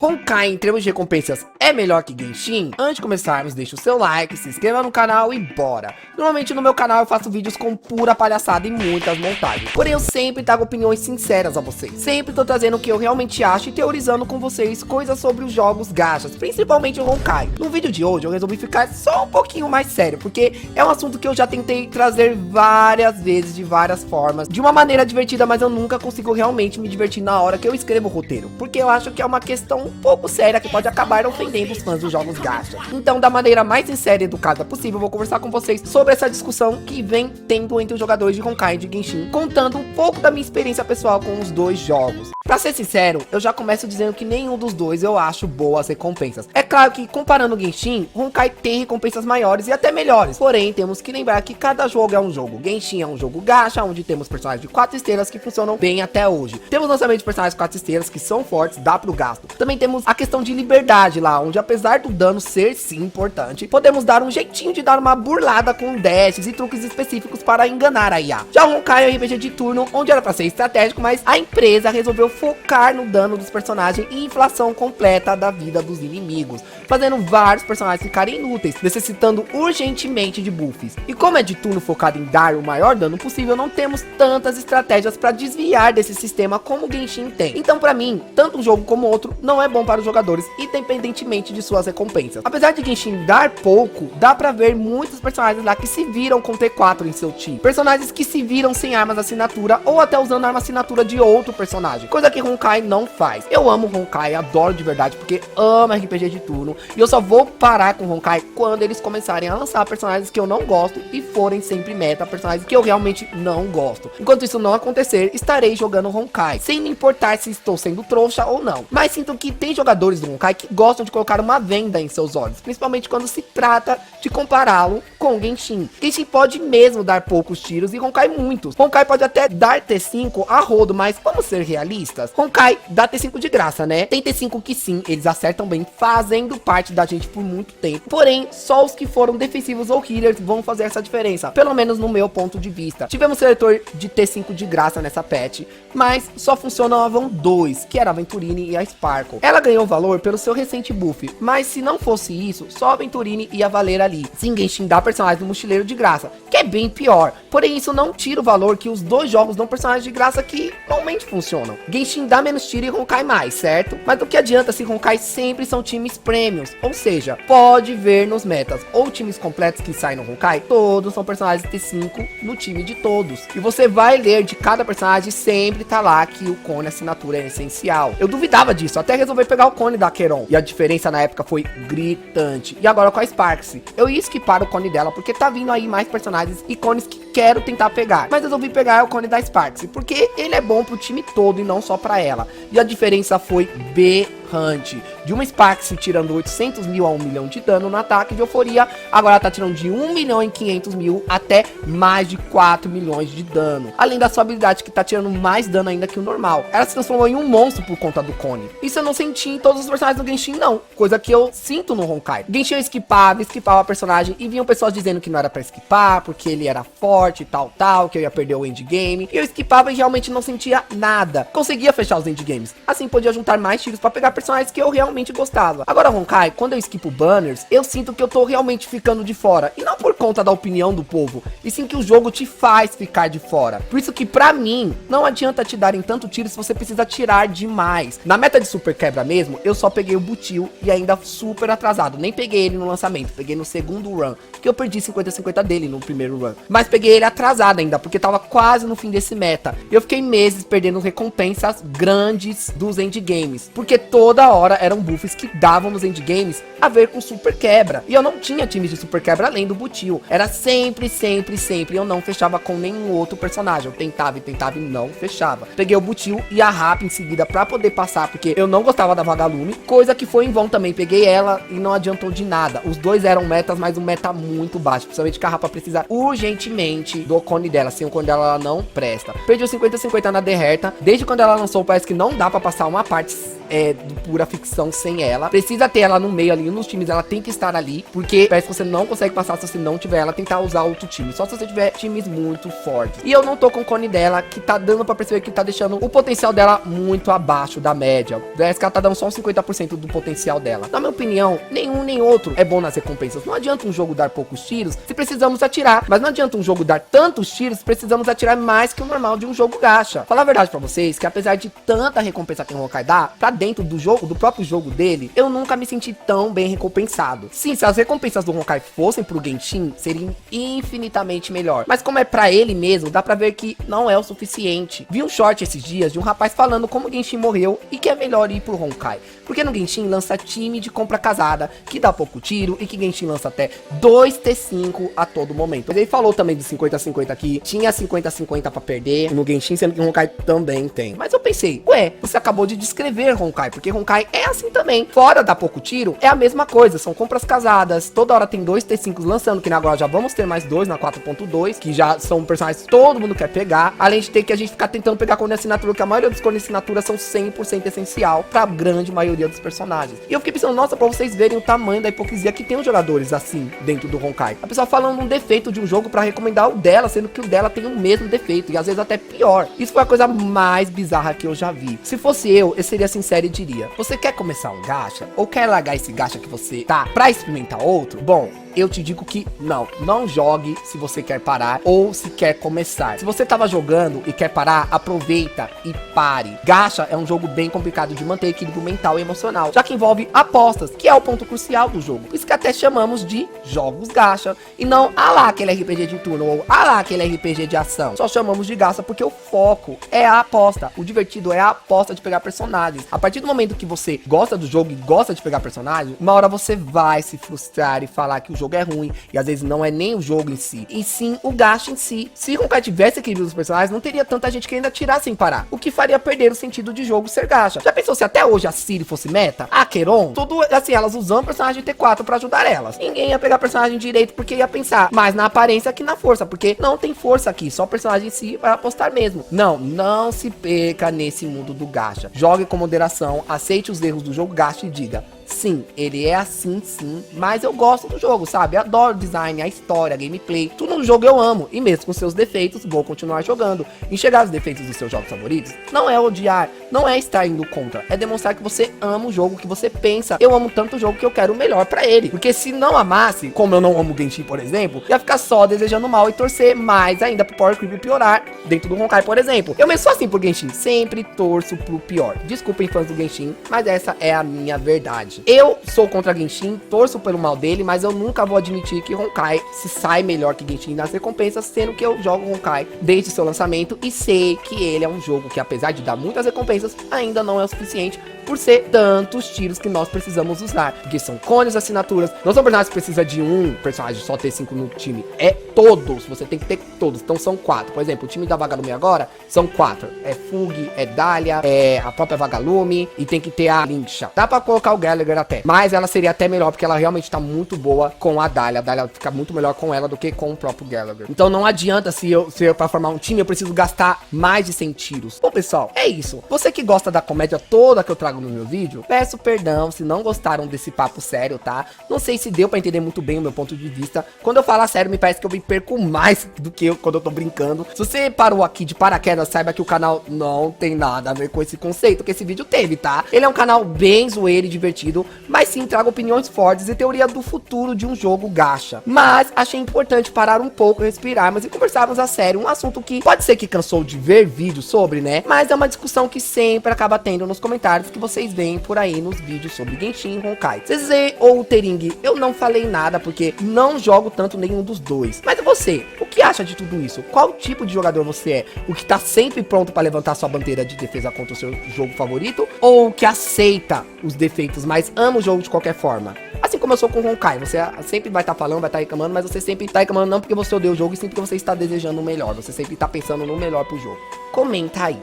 Honkai, em termos de recompensas, é melhor que Genshin? Antes de começarmos, deixa o seu like, se inscreva no canal e bora! Normalmente no meu canal eu faço vídeos com pura palhaçada e muitas montagens. Porém eu sempre trago opiniões sinceras a vocês. Sempre tô trazendo o que eu realmente acho e teorizando com vocês coisas sobre os jogos gachas, principalmente o Honkai. No vídeo de hoje eu resolvi ficar só um pouquinho mais sério, porque é um assunto que eu já tentei trazer várias vezes, de várias formas, de uma maneira divertida, mas eu nunca consigo realmente me divertir na hora que eu escrevo o roteiro. Porque eu acho que é uma questão um pouco séria que pode acabar ofendendo os fãs dos jogos gacha. Então, da maneira mais sincera e educada possível, eu vou conversar com vocês sobre essa discussão que vem tendo entre os jogadores de Honkai e de Genshin, contando um pouco da minha experiência pessoal com os dois jogos. Pra ser sincero, eu já começo dizendo que nenhum dos dois eu acho boas recompensas. É claro que, comparando o Genshin, Honkai tem recompensas maiores e até melhores. Porém, temos que lembrar que cada jogo é um jogo. Genshin é um jogo gacha, onde temos personagens de 4 estrelas que funcionam bem até hoje. Temos lançamento de personagens de 4 estrelas que são fortes, dá pro gasto. Também temos a questão de liberdade lá, onde apesar do dano ser sim importante, podemos dar um jeitinho de dar uma burlada com dashes e truques específicos para enganar a IA. Já o Honkai é um RPG de turno, onde era pra ser estratégico, mas a empresa resolveu focar no dano dos personagens e inflação completa da vida dos inimigos, fazendo vários personagens ficarem inúteis, necessitando urgentemente de buffs. E como é de turno focado em dar o maior dano possível, não temos tantas estratégias para desviar desse sistema como o Genshin tem. Então pra mim, tanto um jogo como outro não é bom para os jogadores, independentemente de suas recompensas. Apesar de Genshin dar pouco, dá pra ver muitos personagens lá que se viram com T4 em seu time. Personagens que se viram sem armas assinatura ou até usando arma assinatura de outro personagem, coisa que Honkai não faz. Eu amo Honkai, adoro de verdade, porque amo RPG de turno, e eu só vou parar com Honkai quando eles começarem a lançar personagens que eu não gosto e forem sempre meta personagens que eu realmente não gosto. Enquanto isso não acontecer, estarei jogando Honkai, sem me importar se estou sendo trouxa ou não. Mas sinto que tem jogadores do Honkai que gostam de colocar uma venda em seus olhos, principalmente quando se trata de compará-lo com Genshin. Genshin pode mesmo dar poucos tiros e Honkai muitos. Honkai pode até dar T5 a rodo, mas vamos ser realistas, Honkai dá T5 de graça, né? Tem T5 que sim, eles acertam bem, fazendo parte da gente por muito tempo. Porém, só os que foram defensivos ou healers vão fazer essa diferença, pelo menos no meu ponto de vista. Tivemos seletor de T5 de graça nessa patch, mas só funcionavam dois, que era a Venturine e a Sparkle. Ela ganhou valor pelo seu recente buff, mas se não fosse isso, só a Venturine ia valer ali. Sim, Genshin dá personagens do mochileiro de graça, que é bem pior. Porém, isso não tira o valor que os dois jogos dão personagens de graça que normalmente funcionam. Genshin dá menos tiro e Honkai mais, certo? Mas do que adianta se Honkai sempre são times premiums? Ou seja, pode ver nos metas ou times completos que saem no Honkai, todos são personagens T5 no time de todos. E você vai ler de cada personagem, sempre tá lá que o cone assinatura é essencial. Eu duvidava disso, até resolver pegar o cone da Keron. E a diferença na época foi gritante. E agora com a Sparks, eu ia esquipar o cone dela, porque tá vindo aí mais personagens e cones que quero tentar pegar. Mas resolvi pegar o cone da Sparks, porque ele é bom pro time todo e não só pra ela. E a diferença foi berrante. De uma Sparks tirando 800 mil a 1 milhão de dano no ataque de euforia, agora ela tá tirando de 1 milhão e 500 mil até mais de 4 milhões de dano. Além da sua habilidade que tá tirando mais dano ainda que o normal. Ela se transformou em um monstro por conta do cone. Isso eu não senti em todos os personagens do Genshin não, coisa que eu sinto no Honkai. Genshin eu esquipava a personagem e vinham pessoas dizendo que não era pra esquipar, porque ele era forte e tal, que eu ia perder o endgame. E eu esquipava e realmente não sentia nada. Conseguia fechar os endgames. Assim podia juntar mais tiros pra pegar personagens que eu realmente gostava. Agora Honkai, quando eu esquipo banners, eu sinto que eu tô realmente ficando de fora. E não por conta da opinião do povo, e sim que o jogo te faz ficar de fora. Por isso que pra mim, não adianta te darem tanto tiro se você precisa tirar demais. Na meta de super quebra mesmo, eu só peguei o Butil e ainda super atrasado. Nem peguei ele no lançamento, peguei no segundo run, que eu perdi 50-50 dele no primeiro run. Mas peguei ele atrasado ainda, porque tava quase no fim desse meta. Eu fiquei meses perdendo recompensas grandes dos endgames, porque toda hora eram buffs que davam nos endgames a ver com super quebra. E eu não tinha times de super quebra além do Butil. Era sempre eu não fechava com nenhum outro personagem. Eu tentava e não fechava. Peguei o Butil e a Rap em seguida pra poder passar, porque eu não gostava da Vagalume, coisa que foi em vão também. Peguei ela e não adiantou de nada. Os dois eram metas, mas um meta muito baixo, principalmente que a Rapa precisa urgentemente do cone dela. Sem o cone dela ela não presta. Perdi o 50-50 na derreta. Desde quando ela lançou, parece que não dá pra passar uma parte de pura ficção sem ela. Precisa ter ela no meio ali, nos times ela tem que estar ali, porque parece que você não consegue passar se você não tiver ela, tentar usar outro time, só se você tiver times muito fortes. E eu não tô com o cone dela, que tá dando pra perceber que tá deixando o potencial dela muito abaixo da média. Parece que ela tá dando só uns 50% do potencial dela. Na minha opinião, nenhum nem outro é bom nas recompensas. Não adianta um jogo dar poucos tiros se precisamos atirar, mas não adianta um jogo dar tantos tiros se precisamos atirar mais que o normal de um jogo gacha. Falar a verdade pra vocês, que apesar de tanta recompensa que o Honkai dá, pra dentro do jogo, do próprio jogo dele, eu nunca me senti tão bem recompensado. Sim, se as recompensas do Honkai fossem pro Genshin, seriam infinitamente melhor. Mas como é pra ele mesmo, dá pra ver que não é o suficiente. Vi um short esses dias de um rapaz falando como o Genshin morreu e que é melhor ir pro Honkai. Porque no Genshin lança time de compra casada, que dá pouco tiro, e que Genshin lança até 2 T5 a todo momento. Mas ele falou também de 50-50 aqui, tinha 50-50 pra perder no Genshin, sendo que o Honkai também tem. Mas eu pensei, ué, você acabou de descrever Honkai, porque Honkai é assim também. Fora da pouco tiro, é a mesma coisa, são compras casadas, toda hora tem 2 T5 lançando, que agora já vamos ter mais 2 na 4.2, que já são personagens que todo mundo quer pegar, além de ter que a gente ficar tentando pegar cone assinatura, que a maioria dos cone assinatura são 100% essencial pra grande maioria dos personagens. E eu fiquei pensando, nossa, pra vocês verem o tamanho da hipocrisia que tem os jogadores assim, dentro do Honkai. A pessoa falando um defeito de um jogo pra recomendar o dela, sendo que o dela tem o mesmo defeito, e às vezes até pior. Isso foi a coisa mais bizarra que eu já vi. Se fosse eu seria sincero e diria, você quer começar um gacha? Ou quer largar esse gacha que você tá pra experimentar outro? Bom, eu te digo que não jogue se você quer parar ou se quer começar. Se você tava jogando e quer parar, aproveita e pare. Gacha é um jogo bem complicado de manter equilíbrio mental e emocional, já que envolve apostas, que é o ponto crucial do jogo. Isso que até chamamos de jogos gacha, e não aquele RPG de turno ou aquele RPG de ação. Só chamamos de gacha porque o foco é a aposta. O divertido é a aposta de pegar personagens. A partir do momento que você gosta do jogo e gosta de pegar personagens, uma hora você vai se frustrar e falar que o jogo é ruim, e às vezes não é nem o jogo em si, e sim o gasto em si. Se Honkai tivesse equilíbrio dos personagens, não teria tanta gente querendo atirar sem parar, o que faria perder o sentido de jogo ser gacha. Já pensou se até hoje a Ciri fosse meta? A Keron? Tudo assim, elas usando personagem T4 pra ajudar elas. Ninguém ia pegar personagem direito porque ia pensar mais na aparência que na força, porque não tem força aqui, só o personagem em si vai apostar mesmo. Não se perca nesse mundo do gacha. Jogue com moderação, aceite os erros do jogo gacha e diga: sim, ele é assim sim, mas eu gosto do jogo, sabe? Adoro o design, a história, a gameplay, tudo no jogo eu amo, e mesmo com seus defeitos, vou continuar jogando. Enxergar os defeitos dos seus jogos favoritos não é odiar, não é estar indo contra, é demonstrar que você ama o jogo, que você pensa, eu amo tanto o jogo que eu quero o melhor pra ele. Porque se não amasse, como eu não amo Genshin, por exemplo, ia ficar só desejando mal e torcer mais ainda pro Power Creep piorar dentro do Honkai, por exemplo. Eu mesmo sou assim por Genshin, sempre torço pro pior. Desculpem fãs do Genshin, mas essa é a minha verdade. Eu sou contra Genshin, torço pelo mal dele, mas eu nunca vou admitir que Honkai se sai melhor que Genshin nas recompensas, sendo que eu jogo Honkai desde seu lançamento e sei que ele é um jogo que, apesar de dar muitas recompensas, ainda não é o suficiente por ser tantos tiros que nós precisamos usar, porque são cones, assinaturas, não são personagens que precisam de um personagem só ter 5 no time, é todos, você tem que ter todos, então são 4, por exemplo, o time da Vagalume agora são 4, é Fug, é Dahlia, é a própria Vagalume e tem que ter a Linksha, dá pra colocar o Gallagher até, mas ela seria até melhor porque ela realmente tá muito boa com a Dahlia fica muito melhor com ela do que com o próprio Gallagher, então não adianta se eu pra formar um time eu preciso gastar mais de 100 tiros. Bom pessoal, é isso, você que gosta da comédia toda que eu trago no meu vídeo, peço perdão se não gostaram desse papo sério, tá? Não sei se deu pra entender muito bem o meu ponto de vista. Quando eu falo sério, me parece que eu me perco mais do que quando eu tô brincando. Se você parou aqui de paraquedas, saiba que o canal não tem nada a ver com esse conceito que esse vídeo teve, tá? Ele é um canal bem zoeiro e divertido, mas sim trago opiniões fortes e teoria do futuro de um jogo gacha. Mas achei importante parar um pouco, respirarmos e conversarmos a sério, um assunto que pode ser que cansou de ver vídeos sobre, né? Mas é uma discussão que sempre acaba tendo nos comentários que vocês veem por aí nos vídeos sobre Genshin e Honkai. CZ ou Tering, eu não falei nada porque não jogo tanto nenhum dos dois. Mas você, o que acha de tudo isso? Qual tipo de jogador você é? O que tá sempre pronto para levantar sua bandeira de defesa contra o seu jogo favorito? Ou o que aceita os defeitos, mas ama o jogo de qualquer forma? Assim como eu sou com Honkai, você sempre vai estar falando, vai estar reclamando, mas você sempre tá reclamando não porque você odeia o jogo, e sim porque você está desejando o melhor. Você sempre tá pensando no melhor pro jogo. Comenta aí.